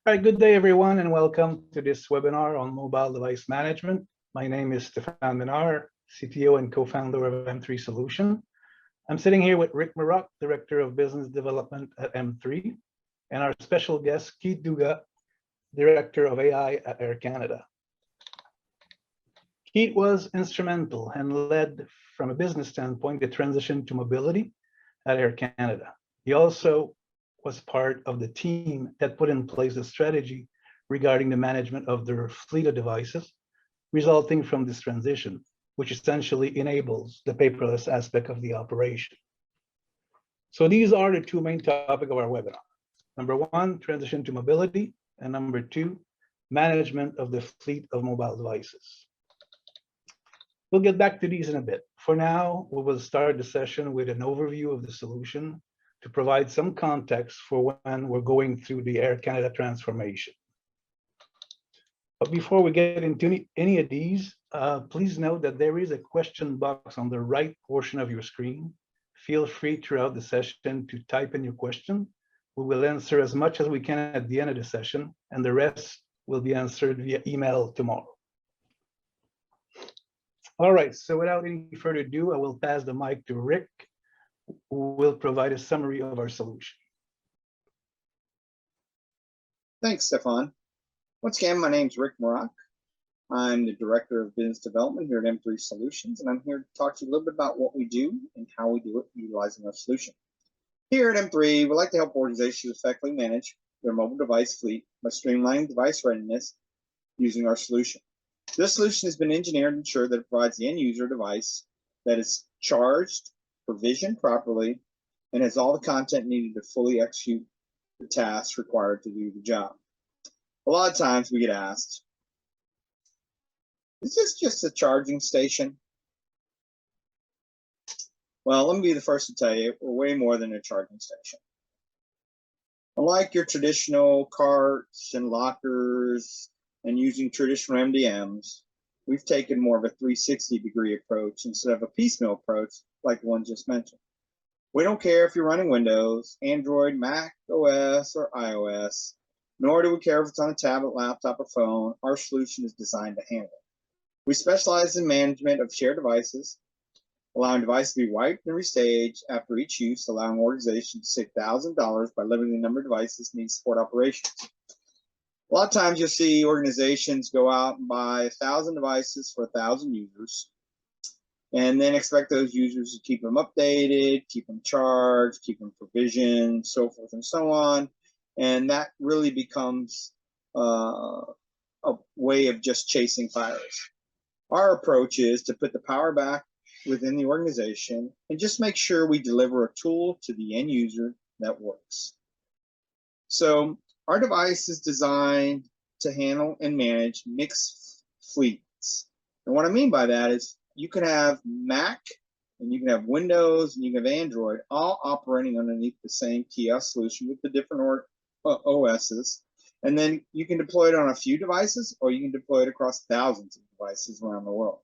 All right, good day, everyone, and welcome to this webinar on mobile device management. My name is Stefan Benar, CTO and co-founder of M3 Solution. I'm sitting here with Rick Marock, Director of Business Development at M3, and our special guest, Keith Duga, Director of AI at Air Canada. Keith was instrumental and led, from a business standpoint, the transition to mobility at Air Canada. He also was part of the team that put in place a strategy regarding the management of their fleet of devices, resulting from this transition, which essentially enables the paperless aspect of the operation. So these are the two main topics of our webinar. Number one, transition to mobility, and number two, management of the fleet of mobile devices. We'll get back to these in a bit. For now, we will start the session with an overview of the solution to provide some context for when we're going through the Air Canada transformation. But before we get into any of these, please note that there is a question box on the right portion of your screen. Feel free throughout the session to type in your question. We will answer as much as we can at the end of the session, and the rest will be answered via email tomorrow. All right, so without any further ado, I will pass the mic to Rick, who will provide a summary of our solution. Thanks, Stefan. Once again, my name is Rick Marock. I'm the Director of Business Development here at M3 Solutions, and I'm here to talk to you a little bit about what we do and how we do it utilizing our solution. Here at M3, we like to help organizations effectively manage their mobile device fleet by streamlining device readiness using our solution. This solution has been engineered to ensure that it provides the end user device that is charged, provisioned properly, and has all the content needed to fully execute the tasks required to do the job. A lot of times we get asked, is this just a charging station? Well, let me be the first to tell you, we're way more than a charging station. Unlike your traditional carts and lockers and using traditional MDMs, we've taken more of a 360-degree approach instead of a piecemeal approach like the one just mentioned. We don't care if you're running Windows, Android, Mac OS, or iOS, nor do we care if it's on a tablet, laptop, or phone. Our solution is designed to handle it. We specialize in management of shared devices, allowing devices to be wiped and restaged after each use, allowing organizations to save $1,000 by limiting the number of devices needed to support operations. A lot of times you'll see organizations go out and buy 1,000 devices for 1,000 users, and then expect those users to keep them updated, keep them charged, keep them provisioned, so forth and so on. And that really becomes a way of just chasing fires. Our approach is to put the power back within the organization and just make sure we deliver a tool to the end user that works. So our device is designed to handle and manage mixed fleets. And what I mean by that is you can have Mac and you can have Windows and you can have Android all operating underneath the same Kiosk solution with the different OSs. And then you can deploy it on a few devices, or you can deploy it across thousands of devices around the world.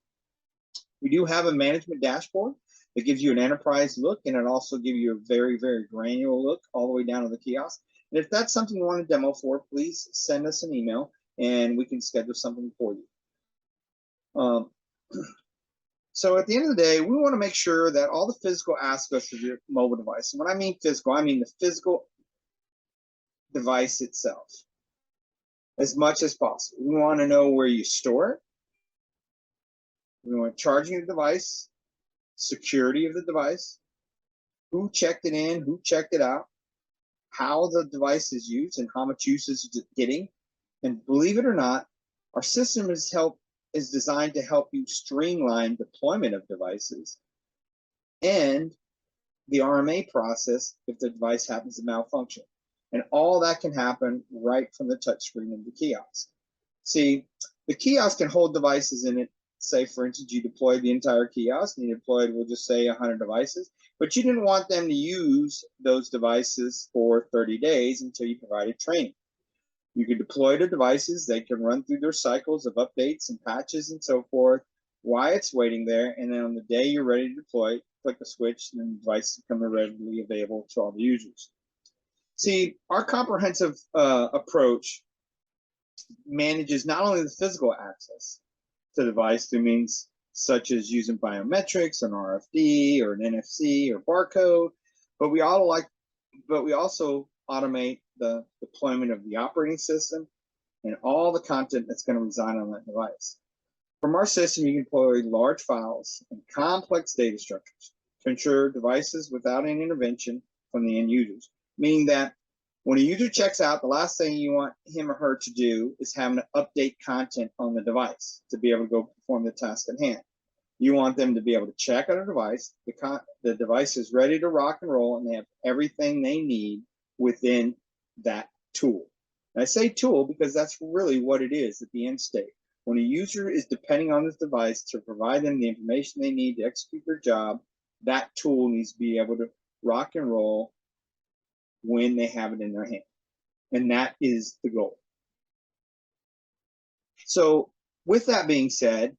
We do have a management dashboard that gives you an enterprise look, and it also gives you a very, very granular look all the way down to the kiosk. And if that's something you want to demo for, please send us an email and we can schedule something for you. So at the end of the day, we want to make sure that all the physical aspects of your mobile device, and when I mean physical, I mean the physical device itself, as much as possible. We want to know where you store it. We want charging the device, security of the device, who checked it in, who checked it out, how the device is used and how much use is it getting. And believe it or not, our system is designed to help you streamline deployment of devices and the RMA process if the device happens to malfunction. And all that can happen right from the touchscreen of the kiosk. See, the kiosk can hold devices in it. Say, for instance, you deployed the entire kiosk and you deployed, we'll just say 100 devices, but you didn't want them to use those devices for 30 days until you provided training. You can deploy the devices, they can run through their cycles of updates and patches and so forth while it's waiting there, and then on the day you're ready to deploy, click a switch and the device becomes readily available to all the users. See, our comprehensive approach manages not only the physical access to the device through means such as using biometrics, an RFD or an NFC or barcode, but we also automate the deployment of the operating system and all the content that's going to reside on that device. From our system, you can deploy large files and complex data structures to ensure devices without any intervention from the end users, meaning that when a user checks out, the last thing you want him or her to do is have to update content on the device to be able to go perform the task at hand. You want them to be able to check out a device, the device is ready to rock and roll, and they have everything they need within that tool. And I say tool because that's really what it is at the end state. When a user is depending on this device to provide them the information they need to execute their job, that tool needs to be able to rock and roll when they have it in their hand. And that is the goal. So with that being said,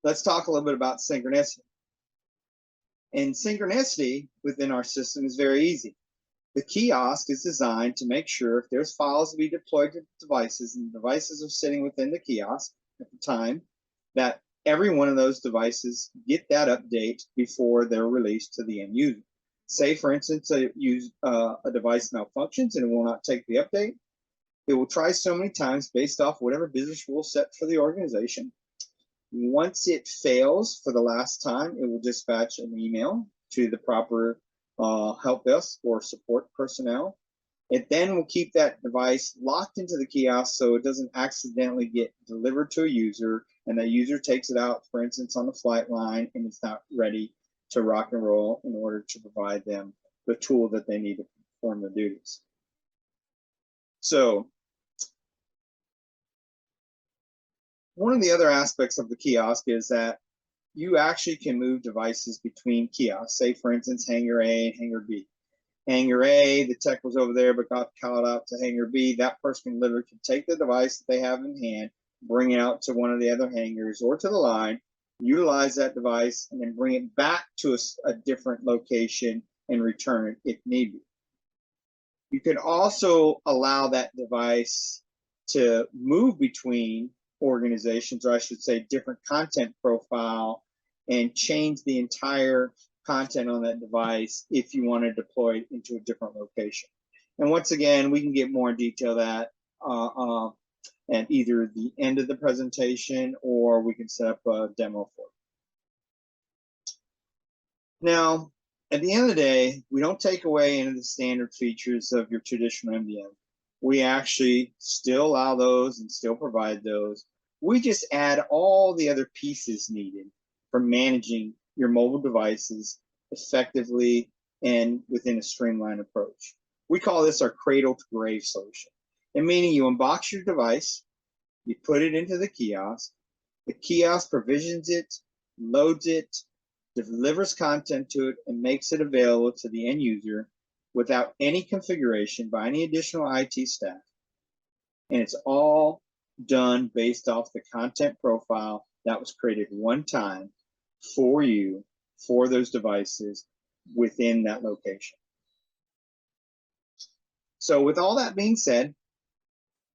let's talk a little bit about synchronicity. And synchronicity within our system is very easy. The kiosk is designed to make sure if there's files to be deployed to devices and the devices are sitting within the kiosk at the time, that every one of those devices get that update before they're released to the end user. Say, for instance, a device malfunctions and it will not take the update. It will try so many times based off whatever business rule set for the organization. Once it fails for the last time, it will dispatch an email to the proper help desk or support personnel. It then will keep that device locked into the kiosk so it doesn't accidentally get delivered to a user and that user takes it out, for instance, on the flight line and it's not ready to rock and roll in order to provide them the tool that they need to perform the duties. So one of the other aspects of the kiosk is that you actually can move devices between kiosks. Say, for instance, hangar A and hangar B. Hangar A, the tech was over there but got called out to hangar B. That person literally can take the device that they have in hand, bring it out to one of the other hangars or to the line, utilize that device, and then bring it back to a different location and return it if need be. You can also allow that device to move between organizations, or I should say different content profile, and change the entire content on that device if you want to deploy it into a different location. And once again, we can get more in detail that at either the end of the presentation or we can set up a demo for it. Now, at the end of the day, we don't take away any of the standard features of your traditional MDM. We actually still allow those and still provide those. We just add all the other pieces needed for managing your mobile devices effectively and within a streamlined approach. We call this our cradle to grave solution. And meaning you unbox your device, you put it into the kiosk provisions it, loads it, delivers content to it, and makes it available to the end user without any configuration by any additional IT staff. And it's all done based off the content profile that was created one time for you, for those devices within that location. So with all that being said,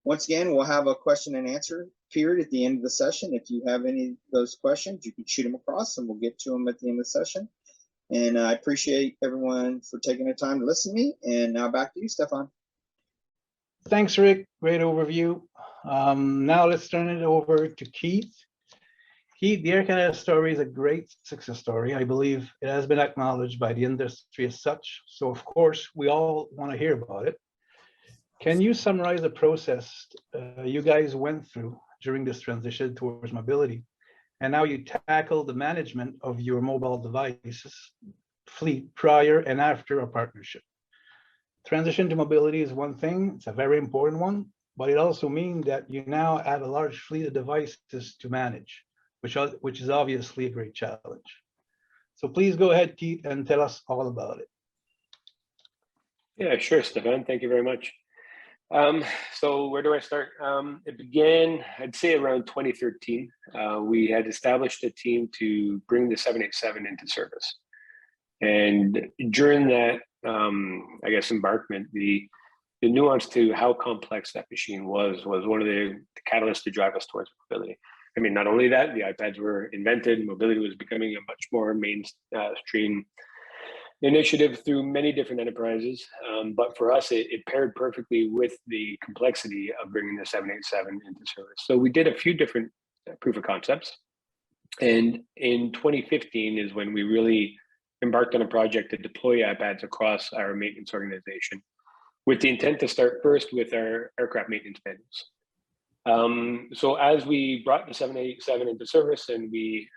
once again, we'll have a question and answer period at the end of the session. If you have any of those questions, you can shoot them across and we'll get to them at the end of the session. And I appreciate everyone for taking the time to listen to me. And now back to you, Stefan. Thanks, Rick. Great overview. Now let's turn it over to Keith. Keith, the Air Canada story is a great success story. I believe it has been acknowledged by the industry as such. So of course, we all want to hear about it. Can you summarize the process you guys went through during this transition towards mobility and how you tackle the management of your mobile devices fleet prior and after a partnership? Transition to mobility is one thing, it's a very important one, but it also means that you now have a large fleet of devices to manage, which is obviously a great challenge. So please go ahead, Keith, and tell us all about it. Yeah, sure, Stefan. Thank you very much. So where do I start? It began, I'd say around 2013. We had established a team to bring the 787 into service. And during that, I guess, embarkment, the the nuance to how complex that machine was one of the catalysts to drive us towards mobility. I mean, not only that, the iPads were invented, mobility was becoming a much more mainstream initiative through many different enterprises. But for us, it paired perfectly with the complexity of bringing the 787 into service. So we did a few different proof of concepts. And in 2015 is when we really embarked on a project to deploy iPads across our maintenance organization, with the intent to start first with our aircraft maintenance manuals. So as we brought the 787 into service and we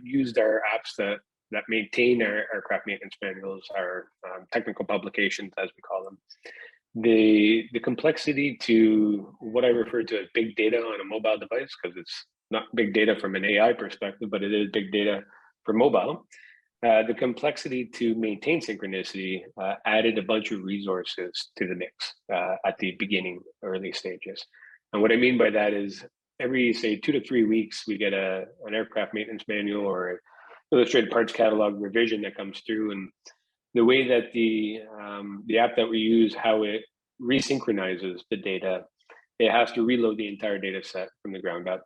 used our apps that maintain our aircraft maintenance manuals, our technical publications, as we call them, the complexity to what I refer to as big data on a mobile device, because it's not big data from an AI perspective, but it is big data for mobile. The complexity to maintain synchronicity added a bunch of resources to the mix at the beginning, early stages. And what I mean by that is every, say, 2 to 3 weeks, we get an aircraft maintenance manual or an illustrated parts catalog revision that comes through. And the way that the app that we use, how it resynchronizes the data, it has to reload the entire data set from the ground up.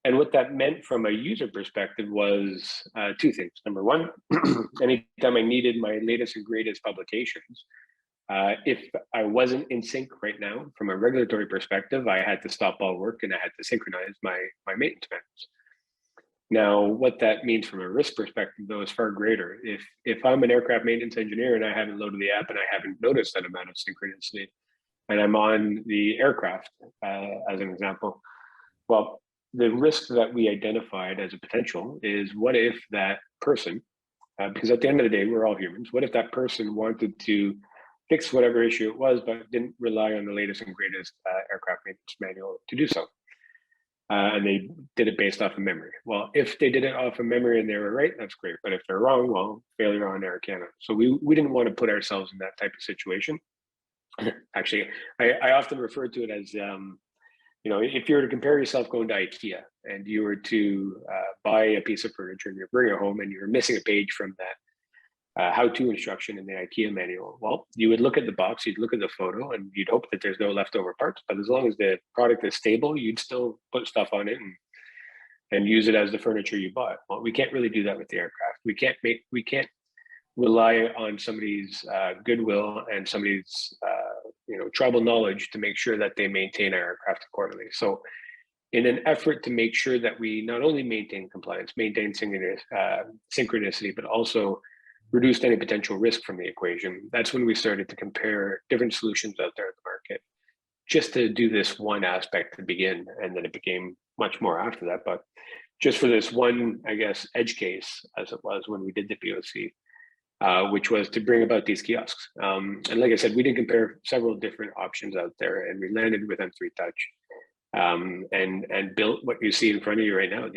And what that meant from a user perspective was two things. Number one, anytime I needed my latest and greatest publications, if I wasn't in sync right now, from a regulatory perspective, I had to stop all work and I had to synchronize my maintenance manuals. Now, what that means from a risk perspective, though, is far greater. If I'm an aircraft maintenance engineer and I haven't loaded the app and I haven't noticed that amount of synchronicity, and I'm on the aircraft, as an example, well, the risk that we identified as a potential is, what if that person, because at the end of the day, we're all humans, what if that person wanted to fix whatever issue it was, but didn't rely on the latest and greatest aircraft maintenance manual to do so? And they did it based off of memory. Well, if they did it off of memory and they were right, that's great. But if they're wrong, well, failure on Air Canada. So we didn't want to put ourselves in that type of situation. Actually, I often refer to it as, if you were to compare yourself going to IKEA and you were to buy a piece of furniture and you bring it home and you're missing a page from that how-to instruction in the IKEA manual, well, you would look at the box, you'd look at the photo, and you'd hope that there's no leftover parts. But as long as the product is stable, you'd still put stuff on it and use it as the furniture you bought. Well, we can't really do that with the aircraft. We can't rely on somebody's goodwill and somebody's tribal knowledge to make sure that they maintain our aircraft accordingly. So in an effort to make sure that we not only maintain compliance, maintain synchronicity, but also reduced any potential risk from the equation, that's when we started to compare different solutions out there in the market, just to do this one aspect to begin, and then it became much more after that. But just for this one, I guess, edge case, as it was when we did the POC, which was to bring about these kiosks. And like I said, we did compare several different options out there, and we landed with M3 Touch and built what you see in front of you right now,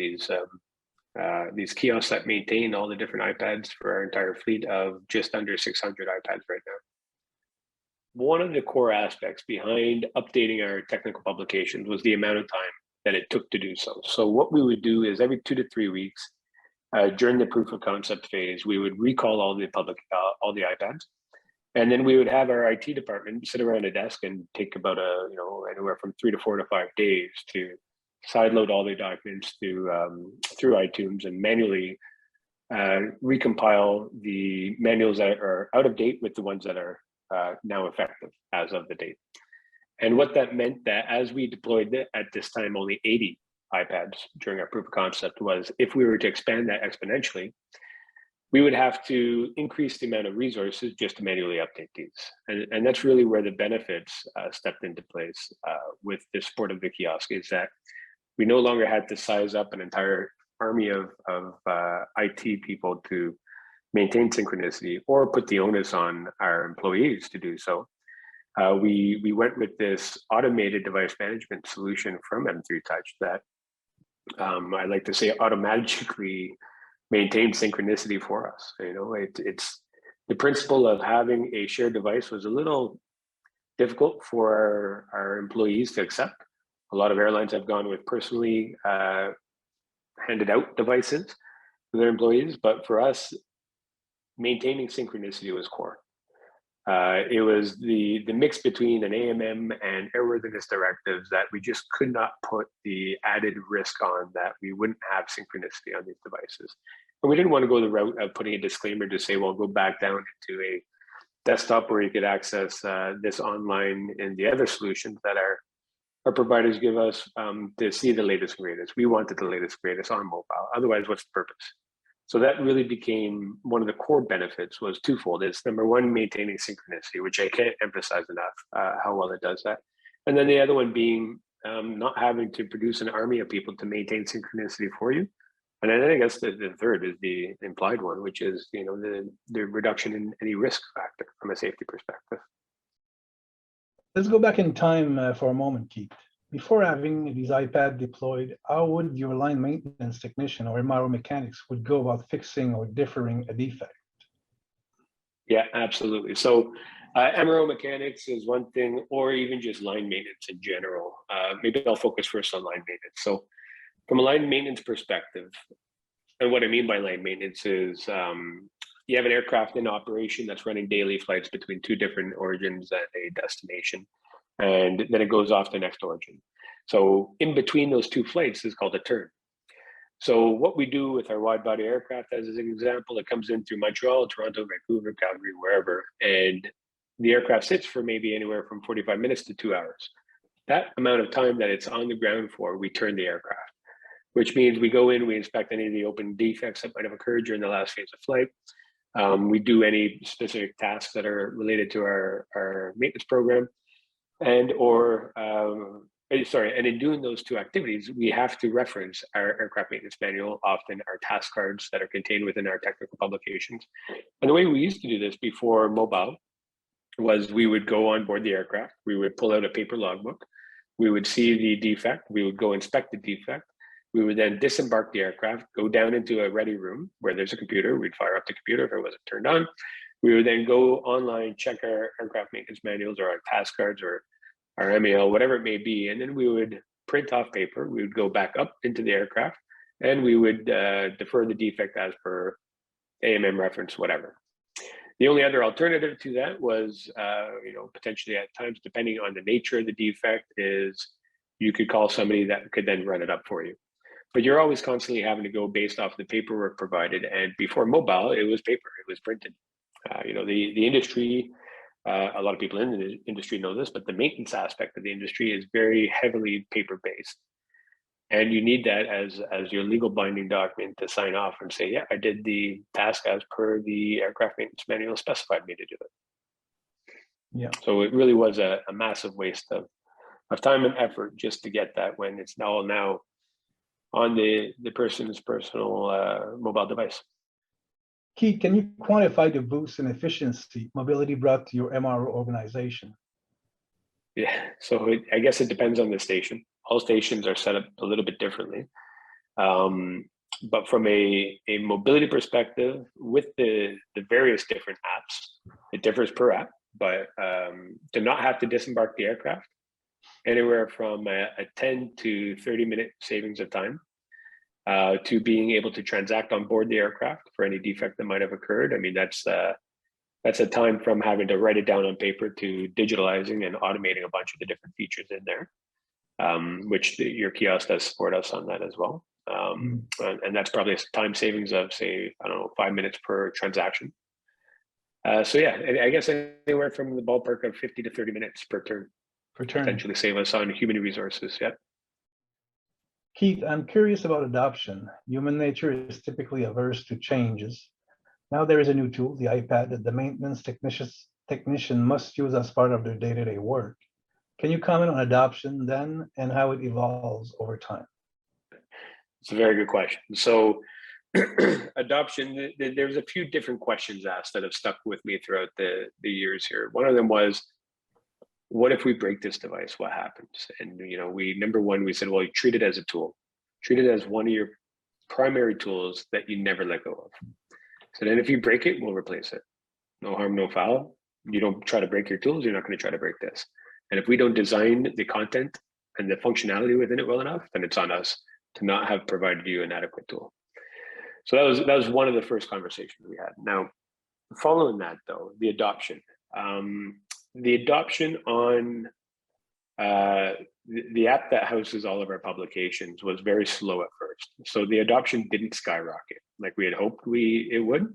these kiosks that maintain all the different iPads for our entire fleet of just under 600 iPads right now. One of the core aspects behind updating our technical publications was the amount of time that it took to do so. So what we would do is every 2 to 3 weeks during the proof of concept phase, we would recall all the iPads, and then we would have our IT department sit around a desk and take about anywhere from 3 to 4 to 5 days to sideload all the documents through iTunes and manually recompile the manuals that are out of date with the ones that are now effective as of the date. And what that meant, that as we deployed at this time only 80 iPads during our proof of concept, was if we were to expand that exponentially, we would have to increase the amount of resources just to manually update these. And that's really where the benefits stepped into place with the support of the kiosk, is that we no longer had to size up an entire army of IT people to maintain synchronicity or put the onus on our employees to do so. We went with this automated device management solution from M3 Touch that I like to say automatically maintained synchronicity for us. It's the principle of having a shared device was a little difficult for our employees to accept. A lot of airlines have gone with personally handed out devices to their employees, but for us, maintaining synchronicity was core. It was the mix between an AMM and airworthiness directives that we just could not put the added risk on that we wouldn't have synchronicity on these devices. And we didn't want to go the route of putting a disclaimer to say, well, go back down into a desktop where you could access this online and the other solutions that our providers give us to see the latest and greatest. We wanted the latest and greatest on mobile. Otherwise, what's the purpose? So that really became one of the core benefits was twofold. It's number one, maintaining synchronicity, which I can't emphasize enough how well it does that. And then the other one being not having to produce an army of people to maintain synchronicity for you. And then I guess the third is the implied one, which is the reduction in any risk factor from a safety perspective. Let's go back in time for a moment, Keith. Before having these iPads deployed, how would your line maintenance technician or MRO mechanics would go about fixing or differing a defect? Yeah, absolutely. So MRO mechanics is one thing, or even just line maintenance in general. Maybe I'll focus first on line maintenance. So from a line maintenance perspective, and what I mean by line maintenance is you have an aircraft in operation that's running daily flights between two different origins and a destination, and then it goes off to the next origin. So in between those two flights is called a turn. So what we do with our wide body aircraft, as an example, it comes in through Montreal, Toronto, Vancouver, Calgary, wherever, and the aircraft sits for maybe anywhere from 45 minutes to 2 hours. That amount of time that it's on the ground for, we turn the aircraft, which means we go in, we inspect any of the open defects that might have occurred during the last phase of flight. We do any specific tasks that are related to our maintenance program, and in doing those two activities, we have to reference our aircraft maintenance manual, often our task cards that are contained within our technical publications. And the way we used to do this before mobile was we would go on board the aircraft, we would pull out a paper logbook, we would see the defect, we would go inspect the defect, we would then disembark the aircraft, go down into a ready room where there's a computer, we'd fire up the computer if it wasn't turned on. We would then go online, check our aircraft maintenance manuals or our task cards or our MAL, whatever it may be, and then we would print off paper, we would go back up into the aircraft, and we would defer the defect as per AMM reference, whatever. The only other alternative to that was, potentially at times, depending on the nature of the defect, is you could call somebody that could then run it up for you. But you're always constantly having to go based off the paperwork provided. And before mobile, it was paper, it was printed. The industry, a lot of people in the industry know this, but the maintenance aspect of the industry is very heavily paper-based. And you need that as your legal binding document to sign off and say, yeah, I did the task as per the aircraft maintenance manual specified me to do it. Yeah. So it really was a massive waste of time and effort just to get that when it's now on the person's personal mobile device. Keith, can you quantify the boost in efficiency mobility brought to your MRO organization? Yeah, so I guess it depends on the station. All stations are set up a little bit differently. But from a mobility perspective, with the various different apps, it differs per app, but to not have to disembark the aircraft, anywhere from a 10 to 30 minute savings of time, to being able to transact on board the aircraft for any defect that might have occurred. I mean, that's a time from having to write it down on paper to digitalizing and automating a bunch of the different features in there, which your kiosk does support us on that as well. And that's probably a time savings of, say, 5 minutes per transaction. So yeah, I guess anywhere from the ballpark of 50 to 30 minutes per turn. Potentially save us on human resources. Yeah. Keith, I'm curious about adoption. Human nature is typically averse to changes. Now there is a new tool, the iPad, that the maintenance technician must use as part of their day-to-day work. Can you comment on adoption then and how it evolves over time? It's a very good question. So adoption, there's a few different questions asked that have stuck with me throughout the years here. One of them was, what if we break this device? What happens? And we said, well, you treat it as a tool. Treat it as one of your primary tools that you never let go of. So then if you break it, we'll replace it. No harm, no foul. You don't try to break your tools, you're not going to try to break this. And if we don't design the content and the functionality within it well enough, then it's on us to not have provided you an adequate tool. So that was one of the first conversations we had. Now, following that though, the adoption. The adoption on the app that houses all of our publications was very slow at first. So the adoption didn't skyrocket like we had hoped it would.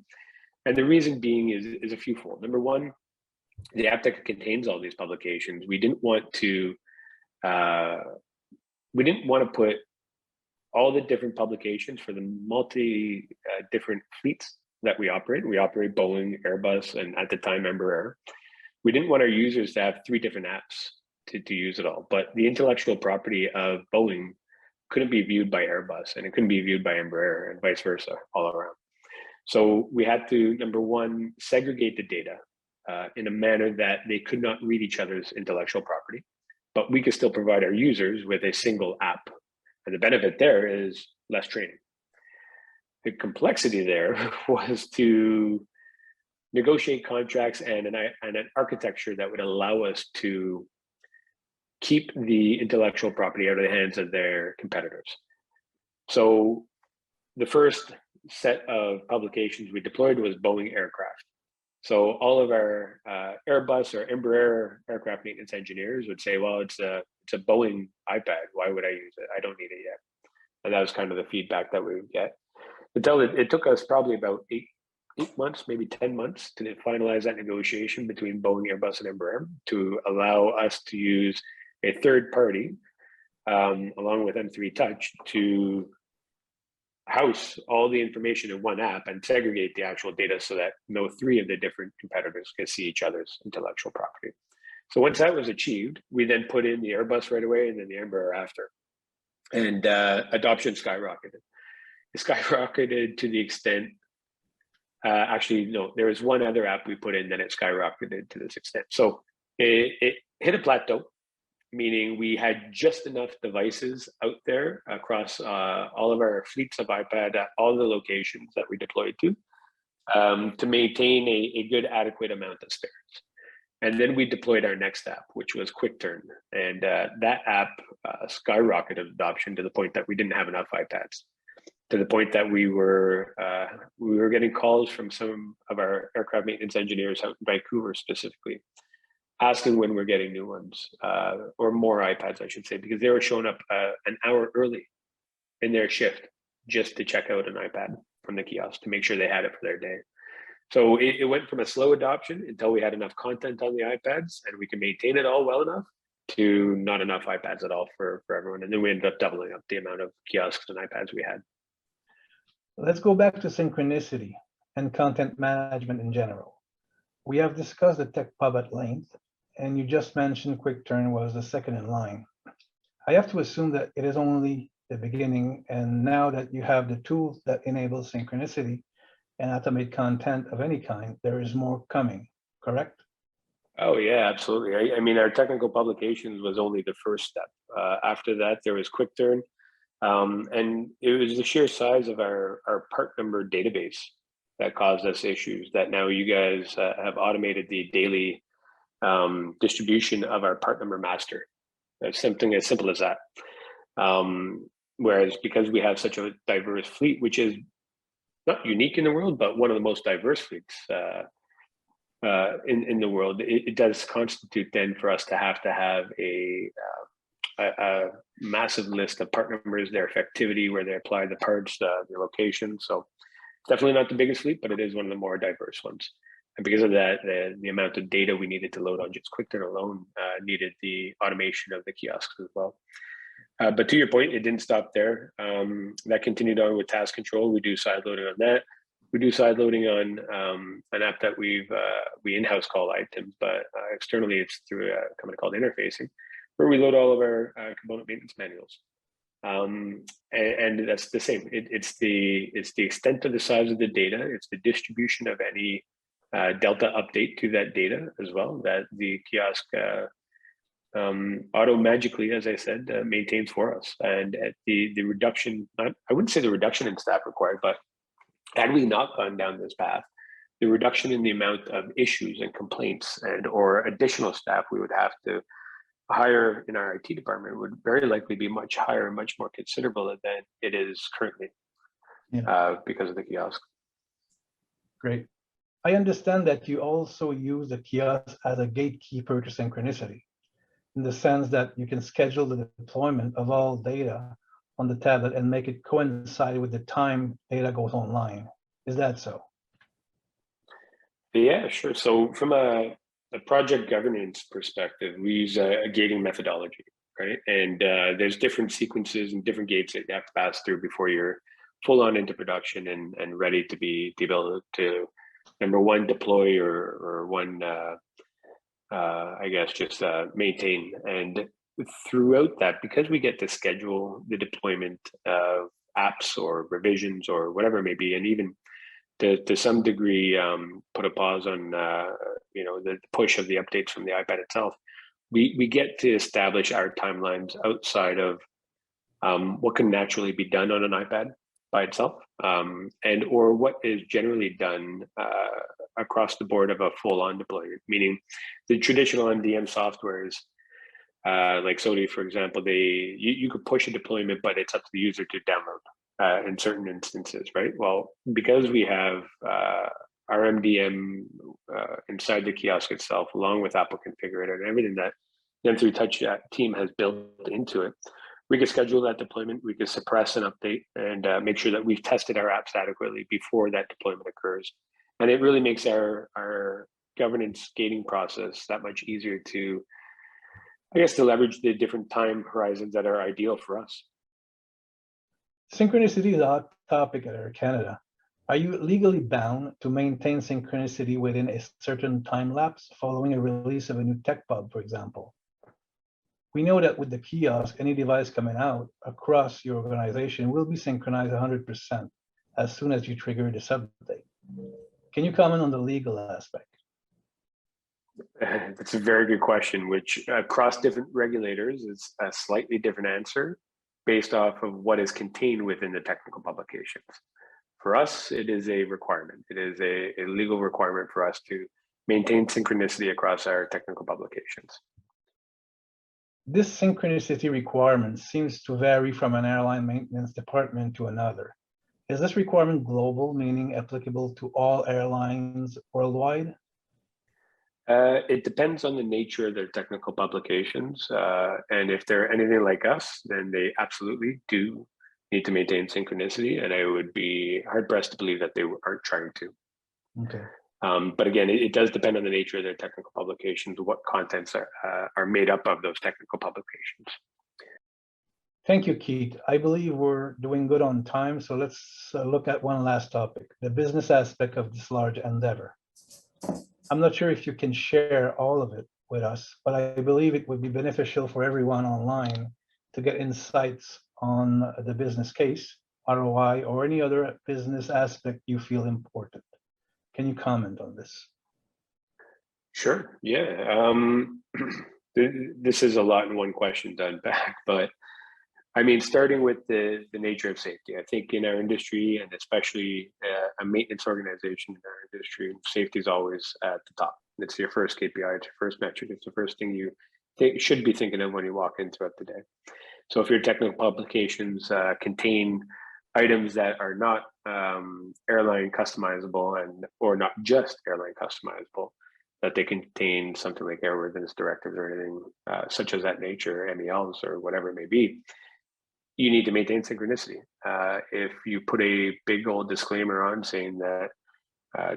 And the reason being is a fewfold. Number one, the app that contains all these publications, we didn't want to put all the different publications for the multi different fleets that we operate. We operate Boeing, Airbus, and at the time, Embraer. We didn't want our users to have 3 different apps to use it all, but the intellectual property of Boeing couldn't be viewed by Airbus and it couldn't be viewed by Embraer and vice versa all around. So we had to, number one, segregate the data in a manner that they could not read each other's intellectual property, but we could still provide our users with a single app. And the benefit there is less training. The complexity there was to negotiate contracts and an architecture that would allow us to keep the intellectual property out of the hands of their competitors. So the first set of publications we deployed was Boeing aircraft. So all of our Airbus or Embraer aircraft maintenance engineers would say, well, it's a Boeing iPad. Why would I use it? I don't need it yet. And that was kind of the feedback that we would get. Until it took us probably about eight months, maybe 10 months to finalize that negotiation between Boeing, Airbus, and Embraer to allow us to use a third party, along with M3 Touch, to house all the information in one app and segregate the actual data so that no 3 of the different competitors can see each other's intellectual property. So once that was achieved, we then put in the Airbus right away and then the Embraer after. And adoption skyrocketed. It skyrocketed to the extent, actually, no, there was one other app we put in, then it skyrocketed to this extent. So it hit a plateau, meaning we had just enough devices out there across all of our fleets of iPad at all the locations that we deployed to maintain a good adequate amount of spares. And then we deployed our next app, which was QuickTurn. And that app skyrocketed adoption to the point that we didn't have enough iPads, to the point that we were getting calls from some of our aircraft maintenance engineers out in Vancouver specifically, asking when we're getting new ones, or more iPads, I should say, because they were showing up an hour early in their shift just to check out an iPad from the kiosk to make sure they had it for their day. So it went from a slow adoption until we had enough content on the iPads and we can maintain it all well enough to not enough iPads at all for everyone. And then we ended up doubling up the amount of kiosks and iPads we had. Let's go back to synchronicity and content management in general. We have discussed the tech pub at length, and you just mentioned QuickTurn was the second in line. I have to assume that it is only the beginning, and now that you have the tools that enable synchronicity and automate content of any kind, there is more coming, correct? Oh yeah, absolutely. I mean, our technical publications was only the first step. After that, there was QuickTurn, and it was the sheer size of our part number database that caused us issues that now you guys have automated the daily distribution of our part number master. That's something as simple as that. Whereas because we have such a diverse fleet, which is not unique in the world, but one of the most diverse fleets in the world, it does constitute then for us to have a massive list of part numbers, their effectivity, where they apply the parts, their location. So definitely not the biggest fleet, but it is one of the more diverse ones. And because of that, the amount of data we needed to load on just QuickTurn alone needed the automation of the kiosks as well. But to your point, it didn't stop there. That continued on with task control. We do side loading on that. We do side loading on an app that we in-house call items, but externally it's through a company called Interfacing, where we load all of our component maintenance manuals. And that's the same. It's the extent of the size of the data. It's the distribution of any delta update to that data as well that the kiosk auto magically, as I said, maintains for us. And at the reduction, I wouldn't say the reduction in staff required, but had we not gone down this path, the reduction in the amount of issues and complaints and or additional staff we would have to hire in our IT department would very likely be much higher and much more considerable than it is currently, because of the kiosk. Great. I understand that you also use the kiosk as a gatekeeper to synchronicity, in the sense that you can schedule the deployment of all data on the tablet and make it coincide with the time data goes online. Is that so? Yeah, sure. So from a project governance perspective, we use a gating methodology, right? And there's different sequences and different gates that you have to pass through before you're full on into production and ready to be able to, number one, deploy or one, I guess, just maintain. And throughout that, because we get to schedule the deployment of apps or revisions or whatever it may be, and even to some degree put a pause on the push of the updates from the iPad itself. We get to establish our timelines outside of what can naturally be done on an iPad by itself, and or what is generally done across the board of a full-on deployment. Meaning, the traditional MDM softwares like Sodi, for example, you could push a deployment, but it's up to the user to download in certain instances, right? Well, because we have our MDM inside the kiosk itself, along with Apple Configurator and everything that the M3 Touch team has built into it, we could schedule that deployment, we could suppress an update, and make sure that we've tested our apps adequately before that deployment occurs. And it really makes our governance gating process that much easier to, I guess, to leverage the different time horizons that are ideal for us. Synchronicity is a hot topic at Air Canada. Are you legally bound to maintain synchronicity within a certain time lapse following a release of a new tech pub, for example? We know that with the kiosk, any device coming out across your organization will be synchronized 100% as soon as you trigger this update. Can you comment on the legal aspect? That's a very good question, which across different regulators is a slightly different answer based off of what is contained within the technical publications. For us, it is a requirement. It is a legal requirement for us to maintain synchronicity across our technical publications. This synchronicity requirement seems to vary from an airline maintenance department to another. Is this requirement global, meaning applicable to all airlines worldwide? It depends on the nature of their technical publications. And if they're anything like us, then they absolutely do need to maintain synchronicity. And I would be hard pressed to believe that they aren't trying to. Okay. But again, it does depend on the nature of their technical publications, what contents are made up of those technical publications. Thank you, Keith. I believe we're doing good on time, so let's look at one last topic, the business aspect of this large endeavor. I'm not sure if you can share all of it with us, but I believe it would be beneficial for everyone online to get insights on the business case, ROI, or any other business aspect you feel important. Can you comment on this? Sure. Yeah. This is a lot in one question to unpack, but I mean, starting with the nature of safety, I think in our industry, and especially a maintenance organization in our industry, safety is always at the top. It's your first KPI, it's your first metric, it's the first thing you should be thinking of when you walk in throughout the day. So if your technical publications contain items that are not airline customizable or not just airline customizable, that they contain something like airworthiness directives or anything such as that nature, MELs or whatever it may be, you need to maintain synchronicity. If you put a big old disclaimer on saying that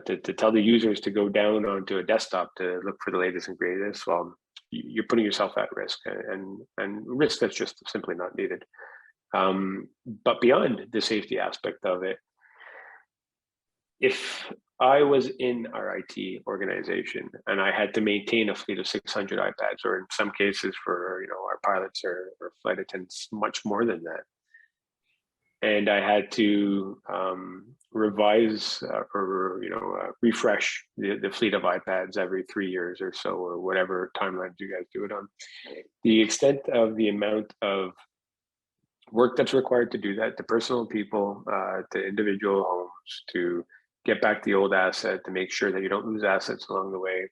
to tell the users to go down onto a desktop to look for the latest and greatest, well, you're putting yourself at risk and risk that's just simply not needed. But beyond the safety aspect of it, if I was in our IT organization and I had to maintain a fleet of 600 iPads, or in some cases for our pilots or flight attendants, much more than that, and I had to revise or refresh the fleet of iPads every 3 years or so, or whatever timelines you guys do it on, the extent of the amount of work that's required to do that, to personal people, to individual homes, to get back the old asset, to make sure that you don't lose assets along the way,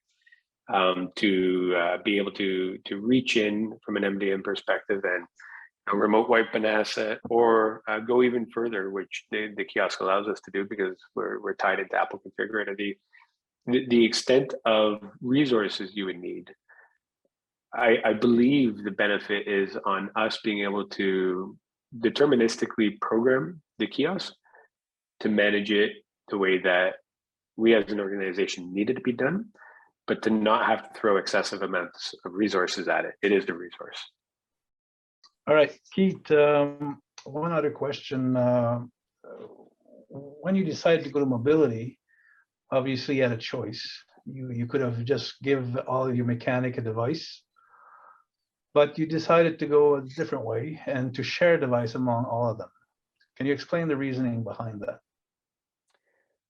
to be able to reach in from an MDM perspective and remote wipe an asset, or go even further, which the kiosk allows us to do because we're tied into Apple Configurator. the extent of resources you would need, I believe the benefit is on us being able to deterministically program the kiosk to manage it the way that we as an organization need it to be done, but to not have to throw excessive amounts of resources at it. It is the resource. All right, Keith, one other question. When you decided to go to mobility, obviously you had a choice. You could have just give all of your mechanic a device, but you decided to go a different way and to share a device among all of them. Can you explain the reasoning behind that?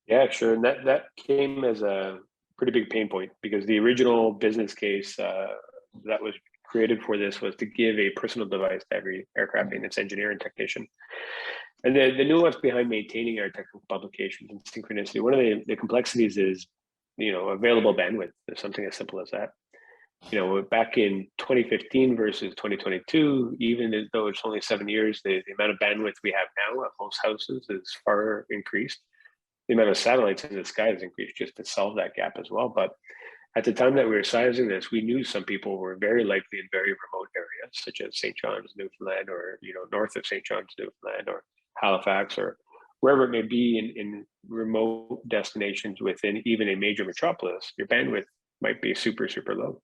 Yeah, sure. And that came as a pretty big pain point, because the original business case that was created for this was to give a personal device to every aircraft maintenance engineer and technician. And the nuance behind maintaining our technical publications and synchronicity, one of the complexities is, available bandwidth. There's something as simple as that. Back in 2015 versus 2022, even though it's only 7 years, the amount of bandwidth we have now at most houses is far increased. The amount of satellites in the sky has increased just to solve that gap as well. But at the time that we were sizing this, we knew some people were very likely in very remote areas, such as St. John's, Newfoundland, or north of St. John's, Newfoundland, or Halifax, or wherever it may be in remote destinations within even a major metropolis. Your bandwidth might be super, super low.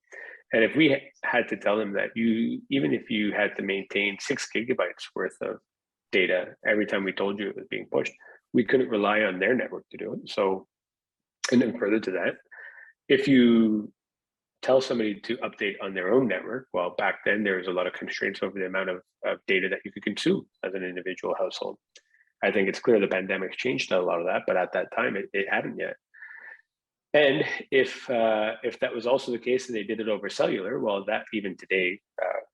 And if we had to tell them that even if you had to maintain 6 gigabytes worth of data every time we told you it was being pushed, we couldn't rely on their network to do it. So, and then further to that, if you tell somebody to update on their own network, well, back then there was a lot of constraints over the amount of data that you could consume as an individual household. I think it's clear the pandemic's changed a lot of that, but at that time it hadn't yet. And if that was also the case and they did it over cellular, well, that even today,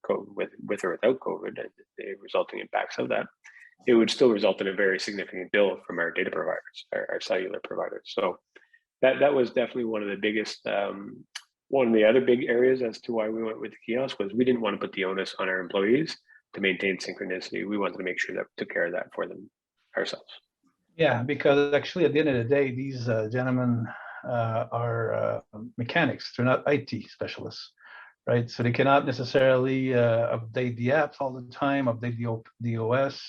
with or without COVID and the resulting impacts of that, it would still result in a very significant bill from our data providers, our cellular providers. So that was definitely one of the biggest, one of the other big areas as to why we went with the kiosk was we didn't want to put the onus on our employees to maintain synchronicity. We wanted to make sure that we took care of that for them ourselves. Yeah, because actually at the end of the day, these gentlemen are mechanics. They're not IT specialists, right? So they cannot necessarily update the apps all the time, update the OS,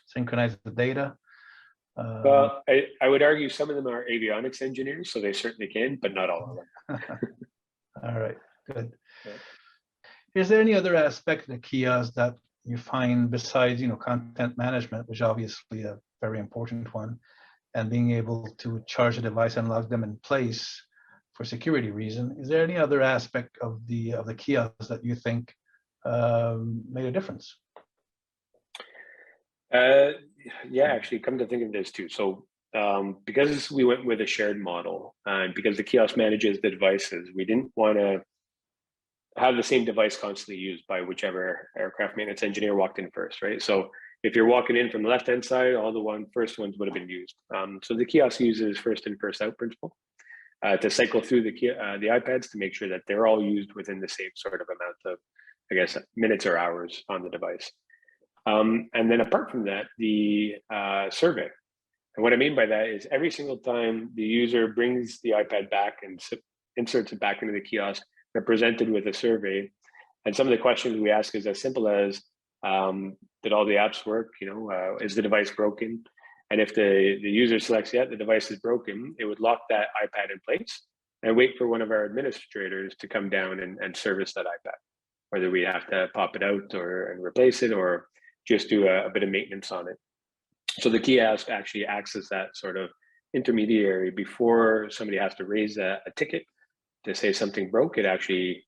synchronize the data. Well, I would argue some of them are avionics engineers, so they certainly can, but not all of them. All right, good. Yeah. Is there any other aspect of the kiosk that you find besides, content management, which obviously a very important one, and being able to charge a device and lock them in place for security reason? Is there any other aspect of the kiosk that you think made a difference? Yeah, actually, come to think of this too. So because we went with a shared model and because the kiosk manages the devices, we didn't want to have the same device constantly used by whichever aircraft maintenance engineer walked in first, right? So if you're walking in from the left-hand side, all the first ones would have been used. So the kiosk uses first in, first out principle to cycle through the iPads to make sure that they're all used within the same sort of amount of, I guess, minutes or hours on the device. And then apart from that, the survey. And what I mean by that is every single time the user brings the iPad back and inserts it back into the kiosk, they're presented with a survey. And some of the questions we ask is as simple as, did all the apps work? Is the device broken? And if the user selects, yeah, the device is broken, it would lock that iPad in place and wait for one of our administrators to come down and service that iPad, whether we have to pop it out and replace it or just do a bit of maintenance on it. So the kiosk actually acts as that sort of intermediary before somebody has to raise a ticket to say something broke. It actually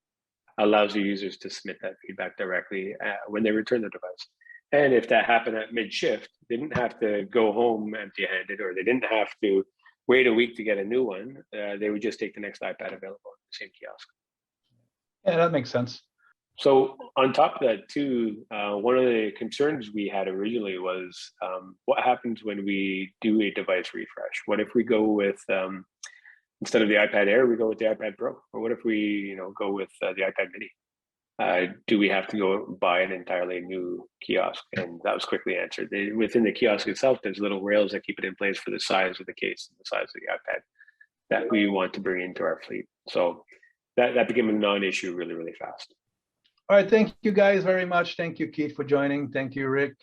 allows the users to submit that feedback directly when they return the device. And if that happened at mid-shift, they didn't have to go home empty-handed, or they didn't have to wait a week to get a new one. They would just take the next iPad available in the same kiosk. Yeah, that makes sense. So on top of that too, one of the concerns we had originally was what happens when we do a device refresh? What if we go with, instead of the iPad Air, we go with the iPad Pro? Or what if we go with the iPad Mini? Do we have to go buy an entirely new kiosk? And that was quickly answered. Within the kiosk itself, there's little rails that keep it in place for the size of the case and the size of the iPad. that we want to bring into our fleet. So that became a non-issue really, really fast. All right, thank you guys very much. Thank you, Keith, for joining. Thank you, Rick.